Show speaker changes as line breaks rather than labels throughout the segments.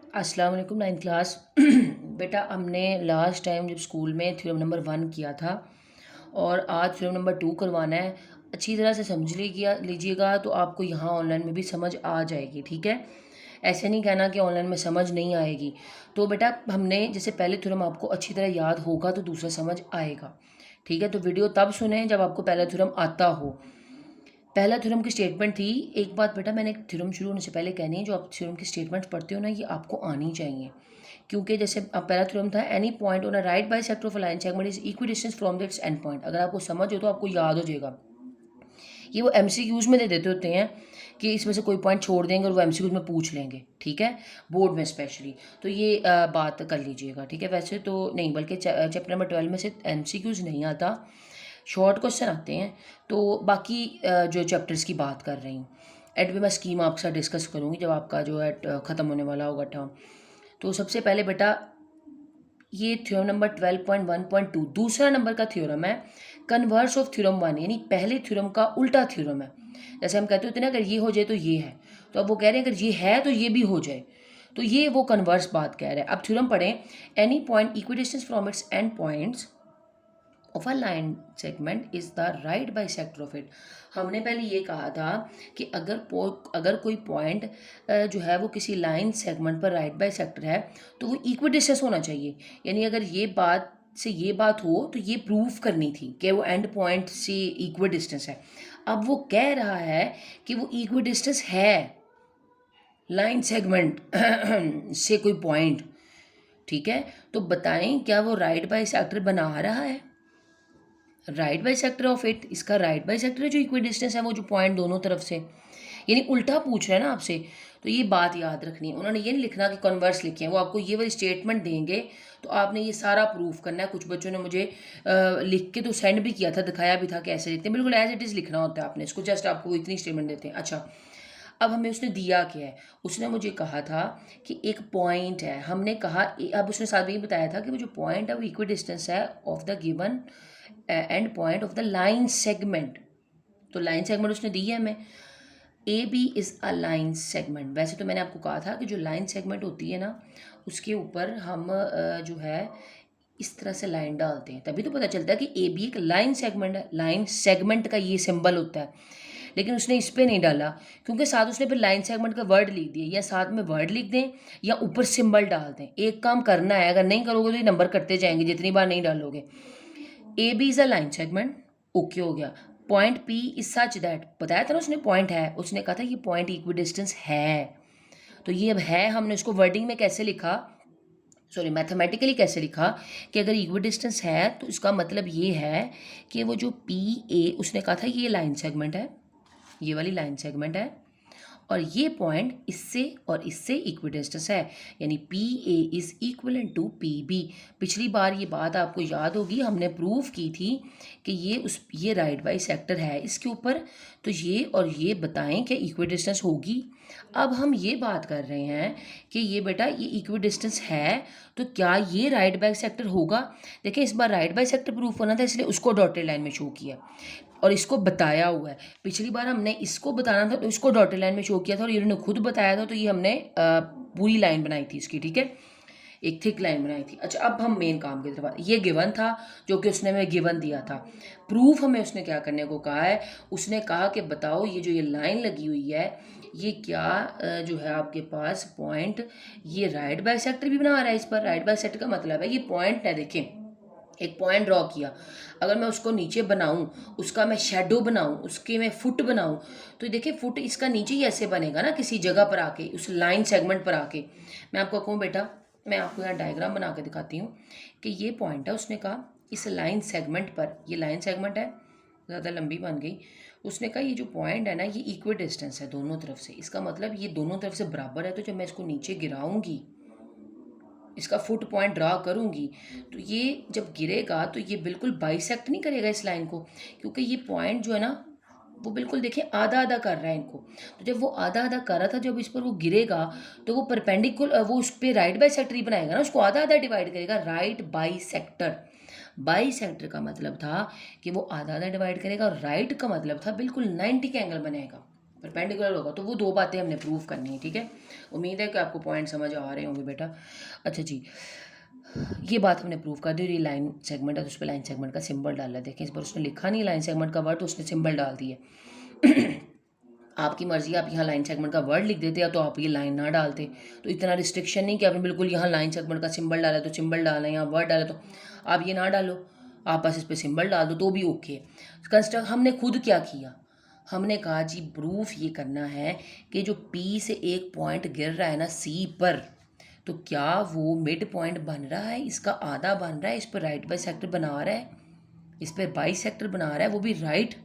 अस्सलाम वालेकुम। 9th class बेटा हमने लास्ट टाइम जब स्कूल में थ्योरम नंबर 1 किया था और आज थ्योरम नंबर 2 करवाना है। अच्छी तरह से समझ लीजिएगा तो आपको यहाँ ऑनलाइन में भी समझ आ जाएगी, ठीक है। ऐसे नहीं कहना कि ऑनलाइन में समझ नहीं आएगी। तो बेटा हमने जैसे पहले थ्योरम आपको अच्छी तरह याद होगा तो दूसरा समझ आएगा, ठीक है। तो वीडियो तब सुने जब आपको पहला थ्योरम आता हो। पहला थ्योरम की स्टेटमेंट थी। एक बात बेटा मैंने थ्योरम शुरू होने से पहले कहनी है, जो आप थ्योरम की स्टेटमेंट पढ़ते हो ना ये आपको आनी चाहिए, क्योंकि जैसे अब पहला थ्योरम था any point on a right bisector of a line segment is equi distance from that's and point. अगर आपको समझ हो तो आपको याद हो जाएगा। ये वो एमसीक्यूज में दे देते होते हैं कि इसमें से कोई पॉइंट छोड़ देंगे और वो एमसीक्यूज में पूछ लेंगे, ठीक है, बोर्ड में स्पेशली। तो ये बात कर लीजिएगा, ठीक है। वैसे तो नहीं, बल्कि चैप्टर नंबर 12 में से एमसीक्यूज नहीं आता, शॉर्ट क्वेश्चन आते हैं। तो बाकी जो चैप्टर्स की बात कर रही हूँ, एंड में मैं स्कीम आपके साथ डिस्कस करूँगी जब आपका जो है ख़त्म होने वाला होगा टर्म। तो सबसे पहले बेटा ये थ्योरम नंबर 12.1.2 दूसरा नंबर का थ्योरम है, कन्वर्स ऑफ थ्योरम 1, यानी पहले थ्योरम का उल्टा थ्योरम है। जैसे हम कहते होते हैं ना, अगर ये हो जाए तो ये है, तो अब वो कह रहे हैं अगर ये है तो ये भी हो जाए, तो ये वो कन्वर्स बात कह रहे हैं। अब थ्योरम पढ़ें। Any point equi distance from its and points of a line segment is the right bisector of it. हमने पहले ये कहा था कि अगर कोई पॉइंट जो है वो किसी लाइन सेगमेंट पर राइट बाइसेक्टर है तो वो इक्वी डिस्टेंस होना चाहिए। यानी अगर ये बात से ये बात हो तो ये प्रूव करनी थी कि वो एंड पॉइंट से इक्वी डिस्टेंस है। अब वो कह रहा है कि वो इक्वी डिस्टेंस है लाइन सेगमेंट से कोई पॉइंट, ठीक है। तो बताएं क्या वो राइट बाइसेक्टर बना रहा है? राइट बाइसेक्टर ऑफ इट, इसका राइट बाइसेक्टर है जो इक्वी डिस्टेंस है, वो जो पॉइंट दोनों तरफ से, यानी उल्टा पूछ रहे हैं ना आपसे। तो ये बात याद रखनी है। उन्होंने ये नहीं लिखना कि कन्वर्स लिखे हैं, वो आपको ये वाली स्टेटमेंट देंगे तो आपने ये सारा प्रूफ करना है। कुछ बच्चों ने मुझे लिख के तो सेंड भी किया था, दिखाया भी था कैसे लिखते हैं। बिल्कुल एज इट इज़ लिखना होता है आपने इसको, जस्ट आपको इतनी स्टेटमेंट देते हैं। अच्छा, अब हमें उसने दिया क्या है? उसने मुझे कहा था कि एक पॉइंट है। हमने कहा अब उसने साथ में ये बताया था कि वो जो पॉइंट है वो इक्वी डिस्टेंस है of the given end point of the line segment. तो लाइन सेगमेंट उसने दी है हमें। A B is a line segment. वैसे तो मैंने आपको कहा था कि जो लाइन सेगमेंट होती है ना उसके ऊपर हम जो है इस तरह से लाइन डालते हैं, तभी तो पता चलता है कि ए बी एक लाइन सेगमेंट है। लाइन सेगमेंट का ये सिंबल होता है, लेकिन उसने इस पर नहीं डाला क्योंकि साथ उसने फिर लाइन सेगमेंट का वर्ड लिख दिया। या साथ में वर्ड लिख दें या ऊपर सिंबल डाल दें, एक काम करना है। अगर नहीं करोगे तो ये नंबर कटते जाएंगे जितनी बार नहीं डालोगे। A B is a line segment, okay हो गया। Point P is such that, बताया था ना उसने पॉइंट है, उसने कहा था ये पॉइंट इक्वी डिस्टेंस है। तो ये अब है, हमने उसको वर्डिंग में कैसे लिखा, सॉरी मैथमेटिकली कैसे लिखा कि अगर इक्वी डिस्टेंस है तो इसका मतलब ये है कि वो जो पी ए, उसने कहा था ये लाइन सेगमेंट है, ये वाली लाइन सेगमेंट है और ये पॉइंट इससे और इससे इक्विडिस्टेंस है, यानी P A is equivalent to P B. पिछली बार ये बात आपको याद होगी, हमने प्रूव की थी कि ये राइट बाई सेक्टर है इसके ऊपर। तो ये और ये बताएं कि इक्विडिस्टेंस होगी। अब हम ये बात कर रहे हैं कि ये बेटा ये इक्विडिस्टेंस है तो क्या ये राइट बाई सेक्टर होगा। देखिए इस बार राइट बाई सेक्टर प्रूफ होना था इसलिए उसको डॉटेड लाइन में शो किया और इसको बताया हुआ है। पिछली बार हमने इसको बताना था तो इसको डॉटेड लाइन में शो किया था और इन्होंने खुद बताया था, तो ये हमने पूरी लाइन बनाई थी इसकी, ठीक है, एक थिक लाइन बनाई थी। अच्छा, अब हम मेन काम की तरफ। ये गिवन था जो कि उसने हमें गिवन दिया था। प्रूफ हमें उसने क्या करने को कहा है, उसने कहा कि बताओ ये जो ये लाइन लगी हुई है ये क्या जो है आपके पास पॉइंट, ये राइट बाइसेक्टर भी बना रहा है। इस पर राइट बाइसेक्टर का मतलब है ये पॉइंट है। देखें एक पॉइंट ड्रॉ किया, अगर मैं उसको नीचे बनाऊं, उसका मैं शेडो बनाऊं, उसके मैं फुट बनाऊं, तो देखिए फुट इसका नीचे ही ऐसे बनेगा ना, किसी जगह पर आके उस लाइन सेगमेंट पर आके। मैं आपको कहूँ बेटा, मैं आपको यहाँ डायग्राम बना के दिखाती हूँ कि ये पॉइंट है। उसने कहा इस लाइन सेगमेंट पर, ये लाइन सेगमेंट है, ज़्यादा लंबी बन गई। उसने कहा ये जो पॉइंट है ना ये इक्वी डिस्टेंस है दोनों तरफ से, इसका मतलब ये दोनों तरफ से बराबर है। तो जब मैं इसको नीचे गिराऊंगी, इसका फुट पॉइंट ड्रा करूंगी, तो ये जब गिरेगा तो ये बिल्कुल बाइसेक्ट नहीं करेगा इस लाइन को, क्योंकि ये पॉइंट जो है ना वो बिल्कुल देखिए आधा आधा कर रहा है इनको। तो जब वो आधा आधा कर रहा था, जब इस पर वो गिरेगा तो वो परपेंडिकुलर, वो उस पर राइट बाई सेक्टर ही बनाएगा ना, उसको आधा आधा डिवाइड करेगा। Right by sector, by sector का मतलब था कि वो आधा आधा डिवाइड करेगा और राइट का मतलब था बिल्कुल 90 का एंगल बनाएगा। परपेंडिकुलर होगा। तो वो दो बातें हमने प्रूव करनी है, ठीक है। उम्मीद है कि आपको पॉइंट समझ आ रहे होंगे बेटा। अच्छा जी, ये बात हमने प्रूव कर दी। ये लाइन सेगमेंट है तो उस पर लाइन सेगमेंट का सिंबल डाला। देखें इस पर उसने लिखा नहीं लाइन सेगमेंट का वर्ड, तो उसने सिंबल डाल दिया। आपकी मर्जी, आप यहाँ लाइन सेगमेंट का वर्ड लिख देते या तो आप ये लाइन ना डालते। तो इतना रिस्ट्रिक्शन नहीं कि आपने बिल्कुल यहाँ लाइन सेगमेंट का सिंबल डाला तो सिंबल डालना, यहाँ वर्ड डाला तो आप ये ना डालो, आप बस इस पर सिंबल डाल दो तो भी ओके। कंस्ट्रक्ट हमने खुद क्या किया, हमने कहा जी प्रूफ ये करना है कि जो पी से एक पॉइंट गिर रहा है ना सी पर, तो क्या वो मिड पॉइंट बन रहा है, इसका आधा बन रहा है, इस पर राइट बाई सेक्टर बना रहा है, इस पर बाई सेक्टर बना रहा है, वो भी राइट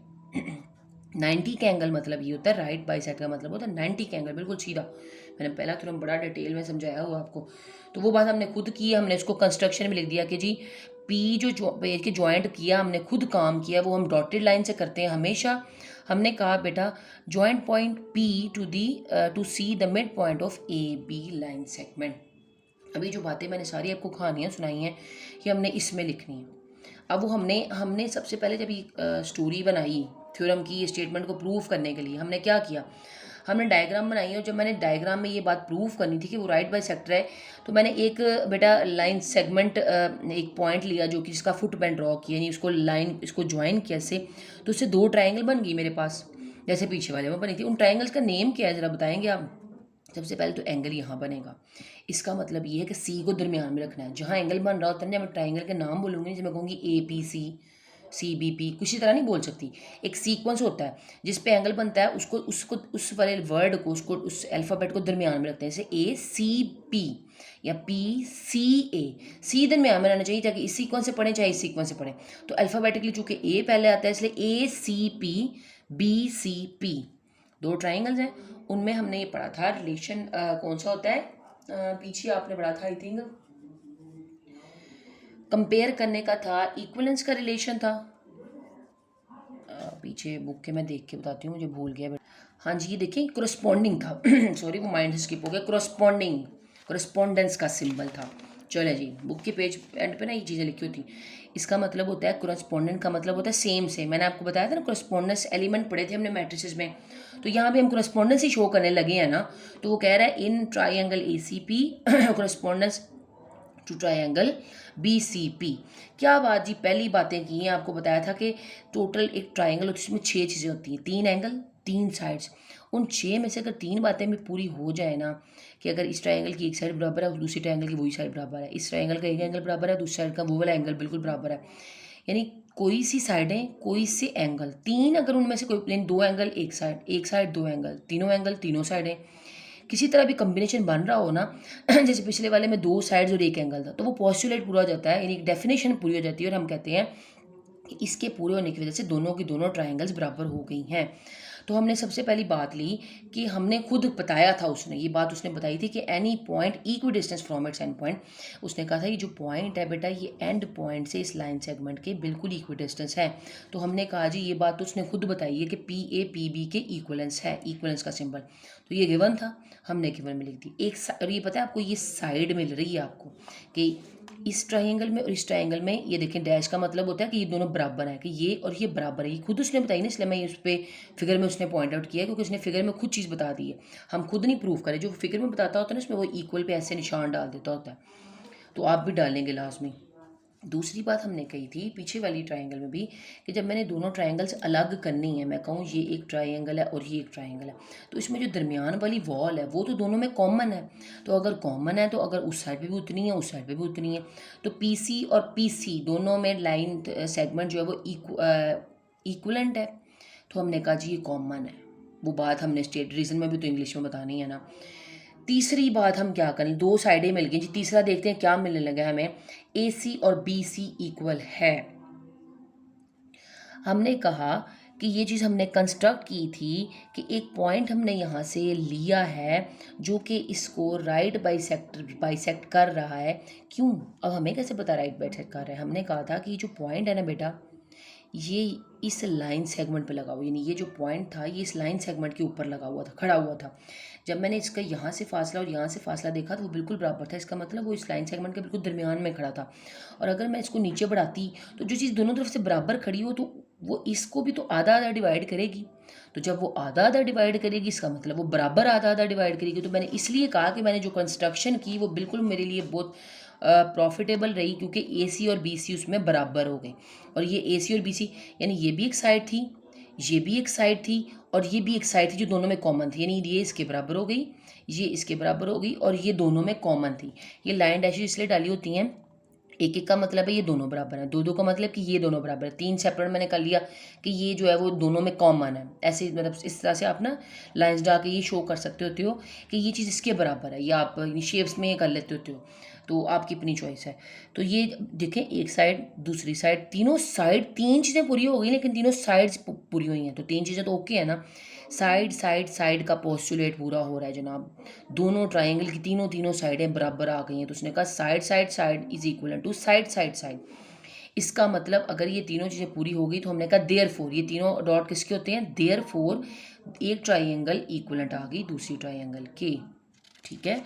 90 का एंगल। मतलब ये होता है राइट बाई सेक्टर का मतलब होता है 90 का एंगल, बिल्कुल सीधा। मैंने पहला थ्योरम बड़ा डिटेल में समझाया हुआ आपको। तो वो बात हमने खुद की, हमने इसको कंस्ट्रक्शन में लिख दिया कि जी पी जो पेज के ज्वाइंट किया, हमने खुद काम किया, वो हम डॉटेड लाइन से करते हैं हमेशा। हमने कहा बेटा joint point P to C the mid point of A B line segment. अभी जो बातें मैंने सारी आपको कहानियाँ सुनाई हैं ये हमने इसमें लिखनी है। अब वो हमने सबसे पहले जब ये स्टोरी बनाई थ्योरम की स्टेटमेंट को प्रूव करने के लिए, हमने क्या किया, हमने डायग्राम बनाई। और जब मैंने डायग्राम में ये बात प्रूव करनी थी कि वो राइट बाई सेक्टर है, तो मैंने एक बेटा लाइन सेगमेंट एक पॉइंट लिया जो कि जिसका फुट पेन ड्रॉ किया, यानी उसको लाइन इसको ज्वाइन किया इससे, तो उससे दो ट्राइंगल बन गई मेरे पास जैसे पीछे वाले में बनी थी। उन ट्राइंगल्स का नेम क्या है ज़रा बताएंगे आप। सबसे पहले तो एंगल यहाँ बनेगा, इसका मतलब ये है कि सी को दरमियान में रखना है। जहाँ एंगल बन रहा होता है ना, मैं ट्राइंगल के नाम बोलूँगी, जैसे मैं कहूँगी A P C B P, किसी तरह नहीं बोल सकती। एक सीक्वेंस होता है जिस पे एंगल बनता है, उसको उसको उस वाले वर्ड को, उसको उस अल्फ़ाबेट को दरमियान में रखते हैं। जैसे ए सी पी या पी सी ए, सी दरमियान में रहना चाहिए ताकि इस सीक्वेंस से पढ़ें चाहे इस सीक्वेंस से पढ़ें। तो अल्फ़ाबेटिकली चूँकि ए पहले आता है इसलिए A C P B C P, दो ट्राइंगल्स हैं। उनमें हमने ये पढ़ा था रिलेशन कौन सा होता है, पीछे आपने पढ़ा था आई थिंक कंपेयर करने का था, इक्विवेलेंस का रिलेशन था। पीछे बुक के मैं देख के बताती हूँ, मुझे भूल गया। हाँ जी ये देखिए कोरस्पॉन्डिंग था। सॉरी वो माइंड से स्किप हो गया। कोरस्पॉन्डेंस का सिंबल था। चलो जी, बुक के पेज एंड पे ना ये चीज़ें लिखी होती। इसका मतलब होता है कोरस्पॉन्डेंट का मतलब होता है सेम से। मैंने आपको बताया था ना कोरस्पॉन्डेंस एलिमेंट पढ़े थे हमने मैट्रिसेस में, तो यहाँ भी हम कोरस्पॉन्डेंस ही शो करने लगे हैं ना। तो वो कह रहा है in triangle A C P correspondence to triangle B C P. क्या बात जी, पहली बातें की हैं, आपको बताया था कि टोटल एक ट्राइंगल होती है उसमें 6 चीज़ें होती हैं, 3 एंगल 3 साइड्स। उन 6 में से अगर 3 बातें भी पूरी हो जाए ना, कि अगर इस ट्राइंगल की एक साइड बराबर है और दूसरी ट्राइंगल की वही साइड बराबर है, इस ट्राइंगल का एक एंगल बराबर है दूसरी साइड का वो वाला एंगल बिल्कुल बराबर है, यानी कोई सी साइडें कोई से एंगल 3, अगर उनमें से कोई प्लेन 2 एंगल एक साइड 2 एंगल तीनों साइडें किसी तरह भी कम्बिनेशन बन रहा हो ना, जैसे पिछले वाले में 2 साइड्स और एक एंगल था, तो वो पॉस्टुलेट पूरा हो जाता है, यानी डेफिनेशन पूरी हो जाती है और हम कहते हैं कि इसके पूरे होने की वजह से दोनों की दोनों ट्राइंगल्स बराबर हो गई हैं। तो हमने सबसे पहली बात ली कि हमने खुद बताया था, उसने ये बात उसने बताई थी कि any point equi distance from its and point. उसने कहा था ये जो पॉइंट है बेटा ये एंड पॉइंट से इस लाइन सेगमेंट के बिल्कुल इक्वी डिस्टेंस है। तो हमने कहा जी ये बात तो उसने खुद बताई है कि पी ए पी बी के इक्वलेंस है, इक्वलेंस का सिंबल। तो ये गिवन था, हमने गिवन में लिख दी एक। और ये पता है आपको ये साइड मिल रही है आपको कि इस ट्रायंगल में और इस ट्रायंगल में, ये देखें डैश का मतलब होता है कि ये दोनों बराबर है, कि ये और ये बराबर है। ये खुद उसने बताई ना, इसलिए मैं उस पर फिगर में उसने पॉइंट आउट किया क्योंकि उसने फिगर में खुद चीज़ बता दी है। हम खुद नहीं प्रूव करें, जो फिगर में बताता होता है ना उसमें वो इक्वल पे ऐसे निशान डाल देता होता है, तो आप भी डालेंगे लाजमी। दूसरी बात हमने कही थी पीछे वाली ट्रायंगल में भी कि जब मैंने दोनों ट्रायंगल्स अलग करनी है, मैं कहूँ ये एक ट्रायंगल है और ये एक ट्रायंगल है, तो इसमें जो दरमियान वाली वॉल है वो तो दोनों में कॉमन है। तो अगर कॉमन है तो अगर उस साइड पे भी उतनी है उस साइड पे भी उतनी है, तो पी सी और पी सी दोनों में लाइन सेगमेंट जो है वो इक्वलेंट है। तो हमने कहा जी ये कॉमन है। वो बात हमने स्टेट रीजन में भी तो इंग्लिश में बतानी है ना। तीसरी बात हम क्या करें, दो साइडें मिल गई जी, तीसरा देखते हैं क्या मिलने लगा हमें। ए सी और बी सी इक्वल है। हमने कहा कि ये चीज़ हमने कंस्ट्रक्ट की थी कि एक पॉइंट हमने यहाँ से लिया है जो कि इसको राइट बाइसेक्ट कर रहा है। क्यों, अब हमें कैसे पता राइट बाइसेक्ट कर रहा है। हमने कहा था कि ये जो पॉइंट है ना बेटा, ये इस लाइन सेगमेंट पे लगा हुआ, यानी ये जो पॉइंट था ये इस लाइन सेगमेंट के ऊपर लगा हुआ था, खड़ा हुआ था। जब मैंने इसका यहाँ से फासला और यहाँ से फासला देखा तो वो बिल्कुल बराबर था, इसका मतलब वो इस लाइन सेगमेंट के बिल्कुल दरमियान में खड़ा था। और अगर मैं इसको नीचे बढ़ाती तो जो चीज़ दोनों तरफ से बराबर खड़ी हो तो वो इसको भी तो आधा आधा डिवाइड करेगी। तो जब वो आधा आधा डिवाइड करेगी इसका मतलब वो बराबर आधा आधा डिवाइड करेगी। तो मैंने इसलिए कहा कि मैंने जो कंस्ट्रक्शन की वो बिल्कुल मेरे लिए बहुत प्रॉफिटेबल रही, क्योंकि ए सी और बी सी उसमें बराबर हो गई। और ये ए सी और बी सी यानी ये भी एक साइड थी, ये भी एक साइड थी, और ये भी एक साइड थी जो दोनों में कॉमन थी, यानी ये इसके बराबर हो गई, ये इसके बराबर हो गई, और ये दोनों में कॉमन थी। ये लाइन डैशेज इसलिए डाली होती हैं, एक एक का मतलब है ये दोनों बराबर हैं, दो दो का मतलब कि ये दोनों बराबर है, तीन सेपरेट मैंने कर लिया कि ये जो है वो दोनों में कॉमन है। ऐसे मतलब इस तरह से आप ना लाइंस डाल के ये शो कर सकते होते हो कि ये चीज़ इसके बराबर है, या आप शेप्स में ये कर लेते होते हो, तो आपकी अपनी चॉइस है। तो ये देखें, एक साइड दूसरी साइड, तीनों साइड तीन चीज़ें पूरी हो गई, लेकिन तीनों साइड्स पूरी हुई हैं, तो तीन चीज़ें तो ओके है ना। साइड साइड साइड का पोस्टुलेट पूरा हो रहा है जनाब, दोनों ट्राइंगल की तीनों तीनों साइडें बराबर आ गई हैं। तो उसने कहा side side side is equal to side side side. इसका मतलब अगर ये तीनों चीज़ें पूरी हो गई तो हमने कहा देयर फोर, ये तीनों डॉट किसके होते हैं, देयर फोर एक ट्राइंगल इक्वलेंट आ गई दूसरी ट्राइंगल के। ठीक है,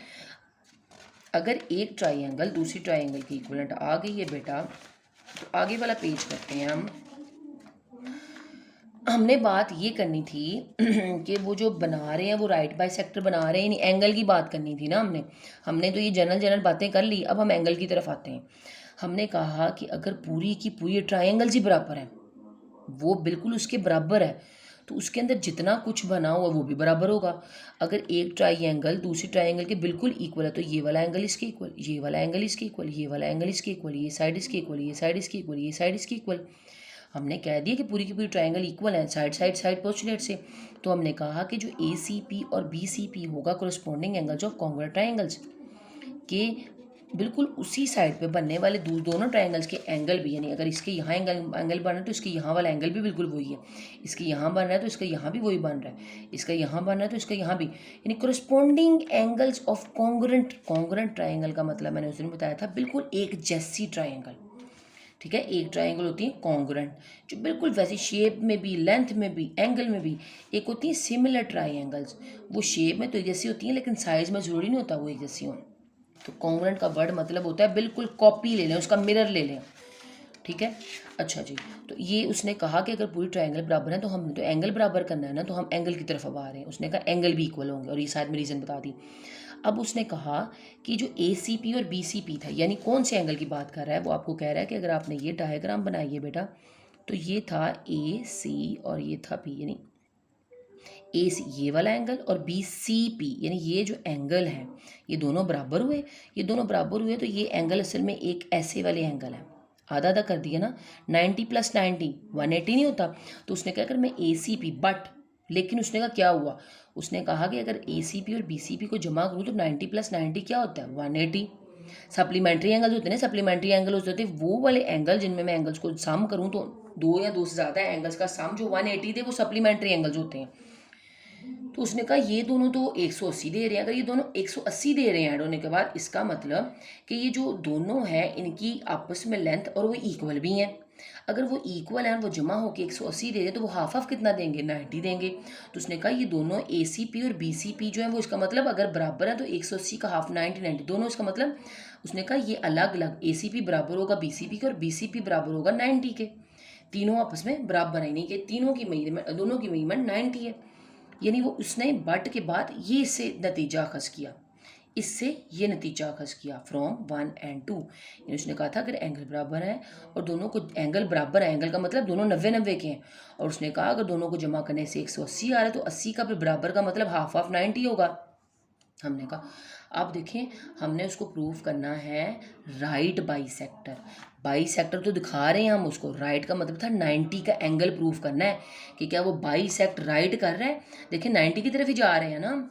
अगर एक ट्राइंगल दूसरी ट्राइंगल की इक्वलेंट आ गई है बेटा, तो आगे वाला पेज करते हैं हम। हमने बात ये करनी थी कि वो जो बना रहे हैं वो राइट बाइसेक्टर बना रहे हैं, यानी एंगल की बात करनी थी ना हमने। हमने तो ये जनरल जनरल बातें कर ली, अब हम एंगल की तरफ आते हैं। हमने कहा कि अगर पूरी की पूरी ट्राइंगल्स ही बराबर हैं, वो बिल्कुल उसके बराबर है, तो उसके अंदर जितना कुछ बना हुआ वो भी बराबर होगा। अगर एक ट्राइंगल दूसरी ट्राइंगल के बिल्कुल इक्वल है, तो ये वाला एंगल इसके इक्वल, ये वाला एंगल इसके इक्वल, ये वाला एंगल इसके इक्वल, ये साइड इसके इक्वल, ये साइड इसके इक्वल, ये साइड इसके इक्वल। हमने कह दिया कि पूरी की पूरी ट्राइंगल इक्वल है साइड साइड साइड पोस्टुलेट से। तो हमने कहा कि जो ए सी पी और बी सी पी होगा कोरिस्पोंडिंग एंगल्स ऑफ कॉन्ग्रुएंट ट्राइंगल्स के बिल्कुल उसी साइड पे बनने वाले दोनों ट्राइंगल्स के एंगल भी, यानी अगर इसके यहाँ एंगल बन रहा है तो इसके यहाँ वाला एंगल भी बिल्कुल वही है, इसके यहाँ बन रहा है तो इसका यहाँ भी वही बन रहा है, इसका यहाँ बन रहा है तो इसका यहाँ भी, यानी कोरिस्पोंडिंग एंगल्स ऑफ कॉन्ग्रुएंट ट्राइंगल का मतलब मैंने उस दिन बताया था बिल्कुल एक जैसी ट्राइंगल। ठीक है, एक ट्राइंगल होती है कॉन्ग्रुएंट, जो बिल्कुल वैसी शेप में भी, लेंथ में भी, एंगल में भी। एक होती है सिमिलर ट्राइंगल्स, वो शेप में तो एक जैसी होती हैं लेकिन साइज में ज़रूरी नहीं होता वो एक जैसी हो। तो कॉन्ग्रुएंट का वर्ड मतलब होता है बिल्कुल कॉपी ले लें, उसका मिरर ले लें। ठीक है, अच्छा जी। तो ये उसने कहा कि अगर पूरी ट्राइंगल बराबर है तो हमने तो एंगल बराबर करना है ना, तो हम एंगल की तरफ अब आ रहे हैं। उसने कहा एंगल भी इक्वल होंगे, और ये शायद में रीज़न बता दी। अब उसने कहा कि जो ए सी पी और बी सी पी था, यानी कौन से एंगल की बात कर रहा है, वो आपको कह रहा है कि अगर आपने ये डायग्राम बनाई है बेटा, तो ये था ए सी और ये था पी, यानी ए सी ये वाला एंगल और बी सी पी, यानी ये जो एंगल है ये दोनों बराबर हुए। ये दोनों बराबर हुए तो ये एंगल असल में एक ऐसे वाले एंगल है, आधा आधा कर दिया ना, 90 + 90 180 नहीं होता। तो उसने कहा अगर मैं ए सी पी बट, लेकिन उसने कहा क्या हुआ, उसने कहा कि अगर ए सी पी और बी सी पी को जमा करूँ तो 90 + 90 क्या होता है, 180। सप्लीमेंट्री एंगल्स होते हैं ना, सप्लीमेंट्री एंगल होते हैं वो वाले एंगल जिनमें मैं एंगल्स को सम करूँ तो दो या दो से ज़्यादा एंगल्स का सम जो 180 थे वो सप्लीमेंट्री एंगल्स होते हैं। तो उसने कहा ये दोनों तो 180 दे रहे हैं, अगर ये दोनों 180 दे रहे हैं ऐड होने के बाद, इसका मतलब कि ये जो दोनों हैं इनकी आपस में लेंथ और वो इक्वल भी हैं। अगर वो इक्वल हैं और वो जमा होकर 180 दे रहे हैं तो वो हाफ हाफ कितना देंगे, 90 देंगे। तो उसने कहा ये दोनों ए सी पी और बी सी पी जो है वो, इसका मतलब अगर बराबर है तो 180 का हाफ 90 90 दोनों, इसका मतलब उसने कहा ये अलग अलग ए सी पी बराबर होगा बी सी पी के और बी सी पी बराबर होगा 90 के। तीनों आपस में बराबर है, नहीं कि तीनों की मेजरमेंट, दोनों की मेजरमेंट 90 है। यानी वो उसने बट के बाद ये से नतीजा अखज़ किया, इससे ये नतीजा अखज़ किया फ्रॉम 1 and 2। यानी उसने कहा था अगर एंगल बराबर है और दोनों को एंगल बराबर है, एंगल का मतलब दोनों 90 90 के हैं, और उसने कहा अगर दोनों को जमा करने से 180 आ रहा है तो 80 का फिर बराबर का मतलब हाफ हाफ 90 होगा। हमने कहा अब देखें, हमने उसको प्रूव करना है राइट बाइसेक्टर। बाइसेक्टर तो दिखा रहे हैं हम उसको, राइट का मतलब था 90 का एंगल प्रूव करना है कि क्या वो बाइसेक्ट राइट कर रहा है। देखिए 90 की तरफ ही जा रहे हैं ना,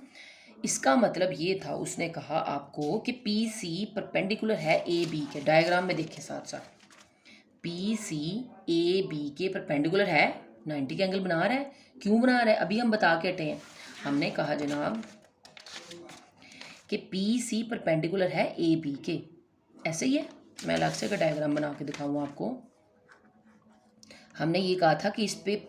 इसका मतलब ये था, उसने कहा आपको कि पी सी परपेंडिकुलर है ए बी के, डायग्राम में देखें साथ साथ, पी सी ए बी के परपेंडिकुलर है, 90 का एंगल बना रहा है। क्यों बना रहा है अभी हम बता के हटे हैं। हमने कहा जनाब कि पी सी परपेंडिकुलर है ए बी के, ऐसे ही है। मैं अलग से का डायग्राम बना के दिखाऊँ आपको। हमने ये कहा था कि इस पे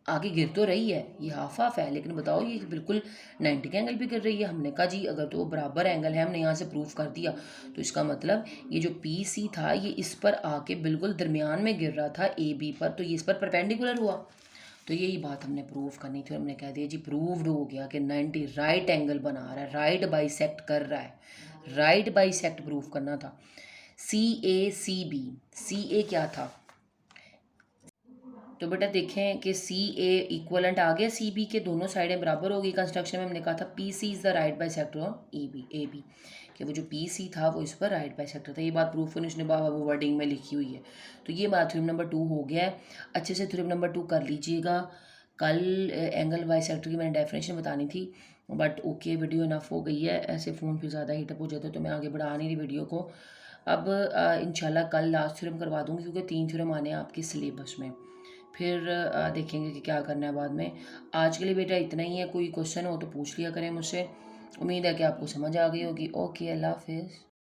आगे गिर तो रही है, ये हाफ हाफ है, लेकिन बताओ ये बिल्कुल 90 का एंगल भी गिर रही है। हमने कहा जी अगर तो बराबर एंगल है, हमने यहाँ से प्रूफ कर दिया, तो इसका मतलब ये जो पी सी था ये इस पर आके बिल्कुल दरमियान में गिर रहा था ए बी पर, तो ये इस पर परपेंडिकुलर हुआ। तो यही बात हमने प्रूव करनी थी और हमने कह दिया जी प्रूव्ड हो गया कि 90 राइट एंगल बना रहा है, राइट बाइसेक्ट कर रहा है, राइट बाइसेक्ट प्रूव करना था। सी ए क्या था? तो बेटा देखें कि सी ए इक्वलेंट आ गया सी बी के, दोनों साइडें बराबर हो गई। कंस्ट्रक्शन में हमने कहा था P C is the right bisector on A B, कि वो जो पी सी था वो इस पर राइट बाई सेक्टर था। ये बात प्रूफ करनी उसने वो वर्डिंग में लिखी हुई है। तो ये बात थ्योरम नंबर 2 हो गया है। अच्छे से थ्योरम नंबर 2 कर लीजिएगा। कल एंगल बाई सेक्टर की मैंने डेफिनेशन बतानी थी, बट ओके वीडियो इनफ हो गई है। ऐसे फ़ोन फिर ज़्यादा हीटअप हो जाता है तो मैं आगे बढ़ा नहीं रही वीडियो को। अब इंशाल्लाह कल लास्ट थ्योरम करवा दूँगी, क्योंकि 3 थ्योरम आने हैं आपके सिलेबस में। फिर देखेंगे कि क्या करना है बाद में। आज के लिए बेटा इतना ही है। कोई क्वेश्चन हो तो पूछ लिया करें मुझसे। उम्मीद है कि आपको समझ आ गई होगी। ओके, अल्लाह हाफिज़।